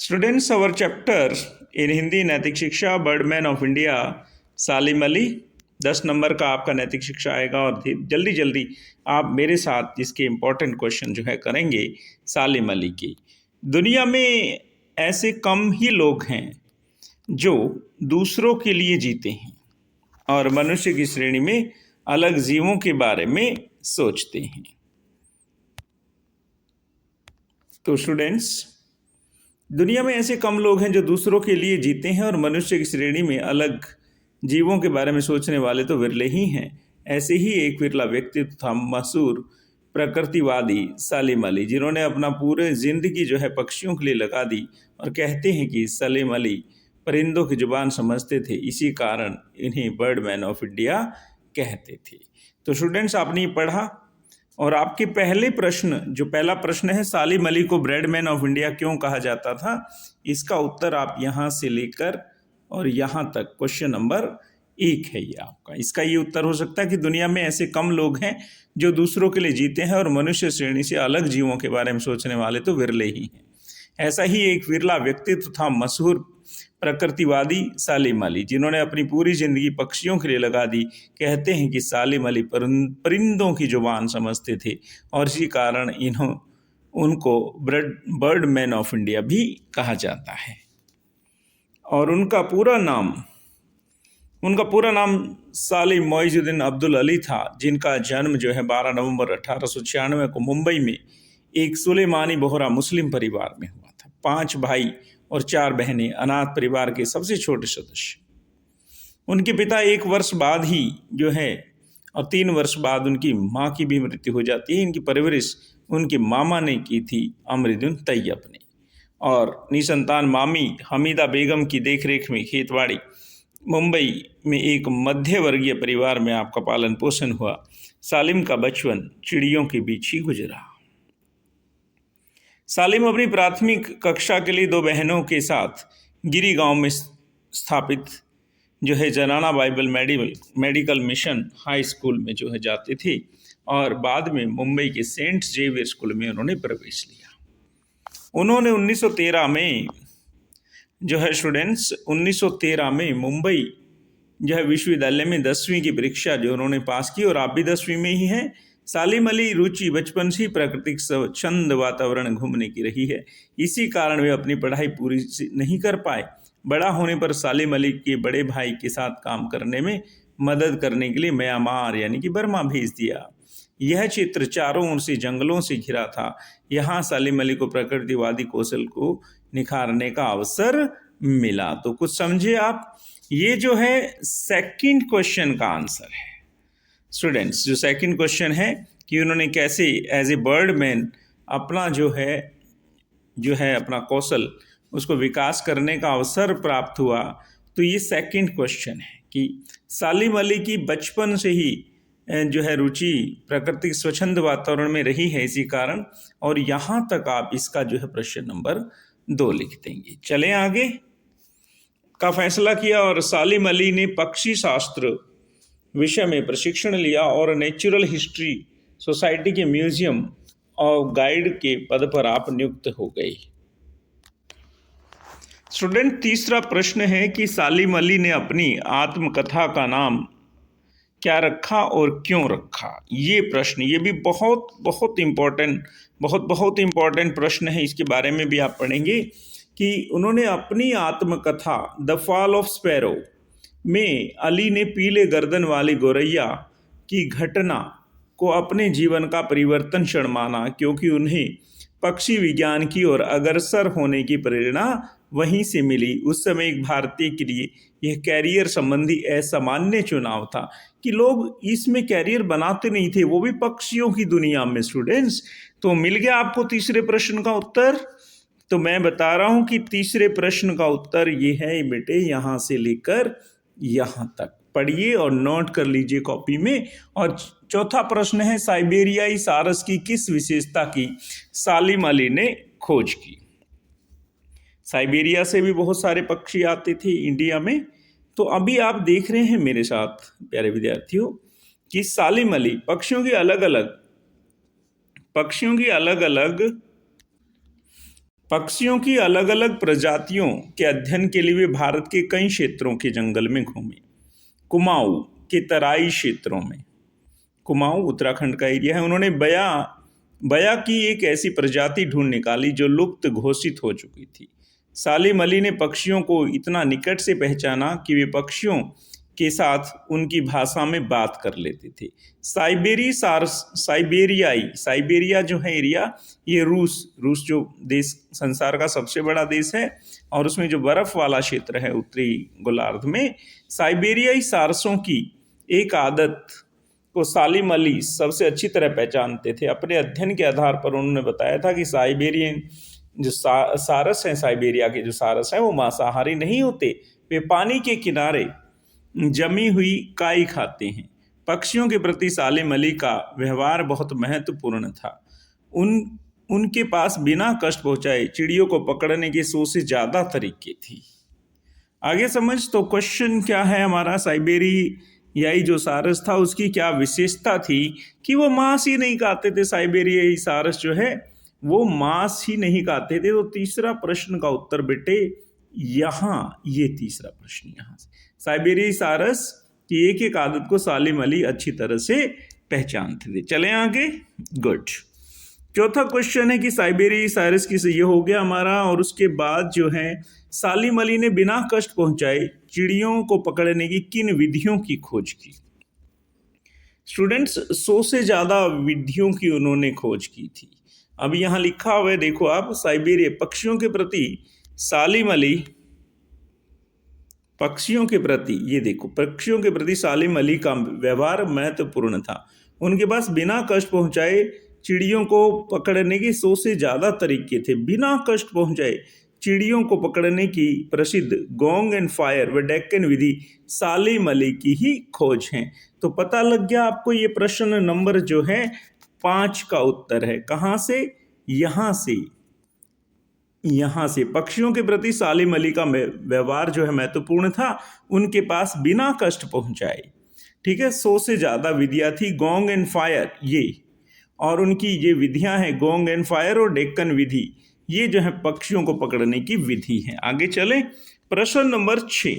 Students, our chapter in Hindi नैतिक शिक्षा Birdman of India Salim Ali 10 number का आपका नैतिक शिक्षा आएगा। और जल्दी जल्दी आप मेरे साथ इसके इम्पोर्टेंट क्वेश्चन जो है करेंगे सालिम अली की। दुनिया में ऐसे कम ही लोग हैं जो दूसरों के लिए जीते हैं और मनुष्य की श्रेणी में अलग जीवों के बारे में सोचते हैं। तो स्टूडेंट्स, दुनिया में ऐसे कम लोग हैं जो दूसरों के लिए जीते हैं और मनुष्य की श्रेणी में अलग जीवों के बारे में सोचने वाले तो विरले ही हैं। ऐसे ही एक विरला व्यक्तित्व था मशहूर प्रकृतिवादी सालिम अली, जिन्होंने अपना पूरे जिंदगी जो है पक्षियों के लिए लगा दी। और कहते हैं कि सालिम अली परिंदों की जुबान समझते थे, इसी कारण इन्हें बर्डमैन ऑफ इंडिया कहते थे। तो स्टूडेंट्स, आपने ये पढ़ा और आपके पहला प्रश्न है सालिम अली को ब्रेडमैन ऑफ इंडिया क्यों कहा जाता था, इसका उत्तर आप यहाँ से लेकर और यहाँ तक क्वेश्चन नंबर 1 है ये आपका। इसका ये उत्तर हो सकता है कि दुनिया में ऐसे कम लोग हैं जो दूसरों के लिए जीते हैं और मनुष्य श्रेणी से अलग जीवों के बारे में सोचने वाले तो विरले ही हैं। ऐसा ही एक विरला व्यक्तित्व था मशहूर प्रकृतिवादी सालिम अली, जिन्होंने अपनी पूरी जिंदगी पक्षियों के लिए लगा दी। कहते हैं कि सालिम अली परिंदों की जुबान समझते थे और इसी कारण उनको बर्डमैन ऑफ इंडिया भी कहा जाता है। और उनका पूरा नाम सालिम मोइजुद्दीन अब्दुल अली था, जिनका जन्म जो है 12 नवंबर 1896 को मुंबई में एक सुलेमानी बोहरा मुस्लिम परिवार में हुआ था। 5 भाई और 4 बहनें, अनाथ परिवार के सबसे छोटे सदस्य। उनके पिता 1 वर्ष बाद ही जो है और 3 वर्ष बाद उनकी माँ की भी मृत्यु हो जाती है। इनकी परवरिश उनके मामा ने की थी, अमरुद्दीन तैयब ने। और निसंतान मामी हमीदा बेगम की देखरेख में खेतवाड़ी मुंबई में एक मध्य वर्गीय परिवार में आपका पालन पोषण हुआ। सालिम का बचपन चिड़ियों के बीच ही गुजरा। सालिम अपनी प्राथमिक कक्षा के लिए 2 बहनों के साथ गिरी गांव में स्थापित जो है जनाना Bible medical mission high school में जो है जाते थे और बाद में मुंबई के सेंट जेवियर स्कूल में उन्होंने प्रवेश लिया। उन्होंने 1913 में जो है स्टूडेंट्स 1913 में मुंबई जो है विश्वविद्यालय में 10वीं की परीक्षा जो उन्होंने पास की और आप भी 10वीं में ही हैं। सालिम अली रुचि बचपन से ही प्राकृतिक स्वच्छंद वातावरण घूमने की रही है, इसी कारण वे अपनी पढ़ाई पूरी नहीं कर पाए। बड़ा होने पर सालिम अली के बड़े भाई के साथ काम करने में मदद करने के लिए म्यांमार यानी कि बर्मा भेज दिया। यह क्षेत्र चारों ओर से जंगलों से घिरा था। यहाँ सालिम अली को प्रकृतिवादी कौशल को निखारने का अवसर मिला। तो कुछ समझे आप, ये जो है सेकंड क्वेश्चन का आंसर है स्टूडेंट्स। जो सेकंड क्वेश्चन है कि उन्होंने कैसे एज ए बर्डमैन अपना जो है अपना कौशल उसको विकास करने का अवसर प्राप्त हुआ। तो ये सेकंड क्वेश्चन है कि सालिम अली की बचपन से ही जो है रुचि प्राकृतिक स्वच्छंद वातावरण में रही है, इसी कारण। और यहाँ तक आप इसका जो है प्रश्न नंबर 2 लिख देंगे। चलें आगे का फैसला किया और सालिम अली ने पक्षी शास्त्र विषय में प्रशिक्षण लिया और नेचुरल हिस्ट्री सोसाइटी के म्यूजियम और गाइड के पद पर आप नियुक्त हो गए। स्टूडेंट, तीसरा प्रश्न है कि सालिम अली ने अपनी आत्मकथा का नाम क्या रखा और क्यों रखा। ये प्रश्न ये भी बहुत इम्पोर्टेंट प्रश्न है। इसके बारे में भी आप पढ़ेंगे कि उन्होंने अपनी आत्मकथा द फॉल ऑफ स्पैरो में अली ने पीले गर्दन वाली गौरैया की घटना को अपने जीवन का परिवर्तन क्षण माना, क्योंकि उन्हें पक्षी विज्ञान की ओर अग्रसर होने की प्रेरणा वहीं से मिली। उस समय एक भारतीय के लिए यह कैरियर संबंधी असामान्य चुनाव था कि लोग इसमें कैरियर बनाते नहीं थे, वो भी पक्षियों की दुनिया में। स्टूडेंट्स, तो मिल गया आपको तीसरे प्रश्न का उत्तर। तो मैं बता रहा हूं कि तीसरे प्रश्न का उत्तर ये है बेटे, यहां से लेकर यहां तक पढ़िए और नोट कर लीजिए कॉपी में। और चौथा प्रश्न है साइबेरियाई सारस की किस विशेषता की सालिम अली ने खोज की। साइबेरिया से भी बहुत सारे पक्षी आते थे इंडिया में। तो अभी आप देख रहे हैं मेरे साथ प्यारे विद्यार्थियों कि सालिम अली पक्षियों की अलग अलग पक्षियों की अलग अलग प्रजातियों के अध्ययन के लिए वे भारत के कई क्षेत्रों के जंगल में घूमे। कुमाऊं के तराई क्षेत्रों में, कुमाऊं उत्तराखंड का एरिया है, उन्होंने बया बया की एक ऐसी प्रजाति ढूंढ निकाली जो लुप्त घोषित हो चुकी थी। सालिम अली ने पक्षियों को इतना निकट से पहचाना कि वे पक्षियों के साथ उनकी भाषा में बात कर लेते थे। साइबेरिया जो है एरिया, ये रूस जो देश संसार का सबसे बड़ा देश है, और उसमें जो बर्फ वाला क्षेत्र है उत्तरी गोलार्ध में, साइबेरियाई सारसों की एक आदत को सालिम अली सबसे अच्छी तरह पहचानते थे। अपने अध्ययन के आधार पर उन्होंने बताया था कि साइबेरियन जो सारस हैं, साइबेरिया के जो सारस हैं, वो मांसाहारी नहीं होते, वे पानी के किनारे जमी हुई काई खाते हैं। पक्षियों के प्रति सालिम अली का व्यवहार बहुत महत्वपूर्ण था। उनके पास बिना कष्ट पहुंचाए चिड़ियों को पकड़ने के 100 से ज्यादा तरीके थी। आगे समझ। तो क्वेश्चन क्या है हमारा, साइबेरियाई जो सारस था उसकी क्या विशेषता थी कि वो मांस ही नहीं खाते थे। साइबेरियाई सारस जो है वो मांस ही नहीं खाते थे। तो तीसरा प्रश्न का उत्तर बेटे यहाँ, ये तीसरा प्रश्न यहाँ से, साइबेरियाई सारस की एक एक आदत को सालिम अली अच्छी तरह से पहचानते थे। चलें आगे। गुड। चौथा क्वेश्चन है कि साइबेरियाई सारस की, ये हो गया हमारा। और उसके बाद जो है सालिम अली ने बिना कष्ट पहुंचाए चिड़ियों को पकड़ने की किन विधियों की खोज की। स्टूडेंट्स 100 से ज्यादा विधियों की उन्होंने खोज की थी। अब यहां लिखा हुआ है, देखो आप, साइबेरिया पक्षियों के प्रति सालिम अली, पक्षियों के प्रति, ये देखो, पक्षियों के प्रति सालिम अली का व्यवहार महत्वपूर्ण था। उनके पास बिना कष्ट पहुंचाए चिड़ियों को पकड़ने के 100 से ज्यादा तरीके थे। बिना कष्ट पहुंचाए चिड़ियों को पकड़ने की प्रसिद्ध गोंग एंड फायर व डेक्कन विधि सालिम अली की ही खोज है। तो पता लग गया आपको, ये प्रश्न नंबर जो है 5 का उत्तर है। कहां से? यहां से पक्षियों के प्रति सालिम अली का व्यवहार जो है महत्वपूर्ण था। उनके पास बिना कष्ट पहुंचाए, ठीक है, 100 से ज्यादा विधियां थी, गोंग एंड फायर ये, और उनकी ये विधियां हैं गोंग एंड फायर और डेक्कन विधि, ये जो है पक्षियों को पकड़ने की विधि है। आगे चले। प्रश्न नंबर 6।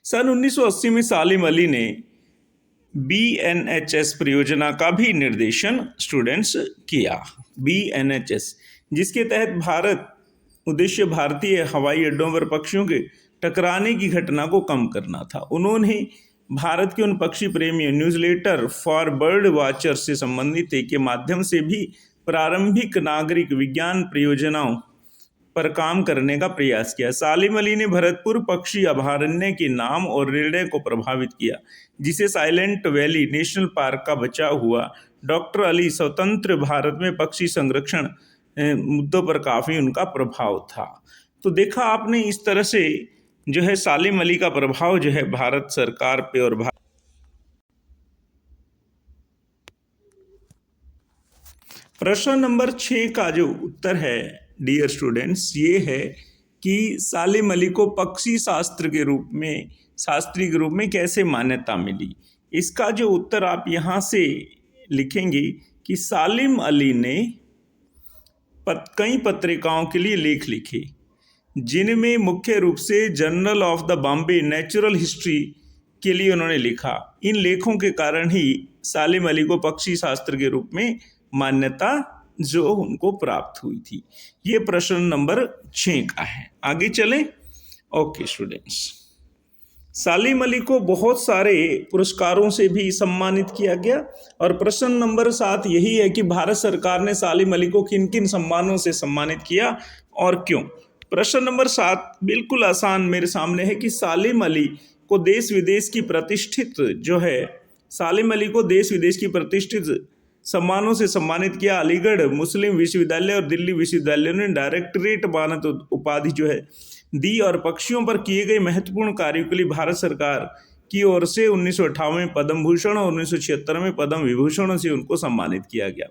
सन 1980 में सालिम अली ने BNHS परियोजना का भी निर्देशन स्टूडेंट्स किया। BNHS, जिसके तहत उद्देश्य भारतीय हवाई अड्डों पर पक्षियों के टकराने की घटना को कम करना था। उन्होंने भारत के उन पक्षी प्रेमियों न्यूज़लेटर फॉर बर्ड वॉचर से संबंधित के माध्यम से भी प्रारंभिक नागरिक विज्ञान परियोजनाओं पर काम करने का प्रयास किया। सालिम अली ने भरतपुर पक्षी अभयारण्य के नाम और निर्णय को प्रभावित किया, जिसे साइलेंट वैली नेशनल पार्क का बचा हुआ। डॉक्टर अली स्वतंत्र भारत में पक्षी संरक्षण मुद्दों पर काफी उनका प्रभाव था। तो देखा आपने, इस तरह से जो है सालिम अली का प्रभाव जो है भारत सरकार पे और प्रश्न नंबर 6 का जो उत्तर है डियर स्टूडेंट्स, ये है कि सालिम अली को पक्षी शास्त्री के रूप में कैसे मान्यता मिली। इसका जो उत्तर आप यहाँ से लिखेंगे कि सालिम अली ने कई पत्रिकाओं के लिए लेख लिखे, जिनमें मुख्य रूप से journal of the Bombay natural history के लिए उन्होंने लिखा। इन लेखों के कारण ही सालिम अली को पक्षी शास्त्र के रूप में मान्यता जो उनको प्राप्त हुई थी। ये प्रश्न नंबर 6 का है। आगे चलें। ओके स्टूडेंट्स, सालिम अली को बहुत सारे पुरस्कारों से भी सम्मानित किया गया। और प्रश्न नंबर 7 यही है कि भारत सरकार ने सालिम अली को किन किन सम्मानों से सम्मानित किया और क्यों। प्रश्न नंबर 7 बिल्कुल आसान मेरे सामने है कि सालिम अली को देश विदेश की प्रतिष्ठित सालिम अली को देश विदेश की प्रतिष्ठित सम्मानों से सम्मानित किया। अलीगढ़ मुस्लिम विश्वविद्यालय और दिल्ली विश्वविद्यालय ने डायरेक्टरेट मानद उपाधि जो है दी, और पक्षियों पर किए गए महत्वपूर्ण कार्यों के लिए भारत सरकार की ओर से 1958 में पद्म भूषण और 1976 में पद्म विभूषण से उनको सम्मानित किया गया।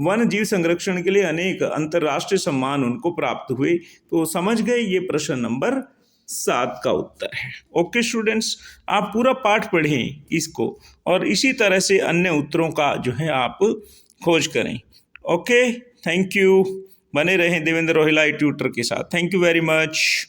वन जीव संरक्षण के लिए अनेक अंतर्राष्ट्रीय सम्मान उनको प्राप्त हुए। तो समझ गए, ये प्रश्न नंबर 7 का उत्तर है। ओके स्टूडेंट्स, आप पूरा पाठ पढ़ें इसको और इसी तरह से अन्य उत्तरों का जो है आप खोज करें। Okay, thank you. बने रहें देवेंद्र रोहिला ट्यूटर के साथ। Thank you very much.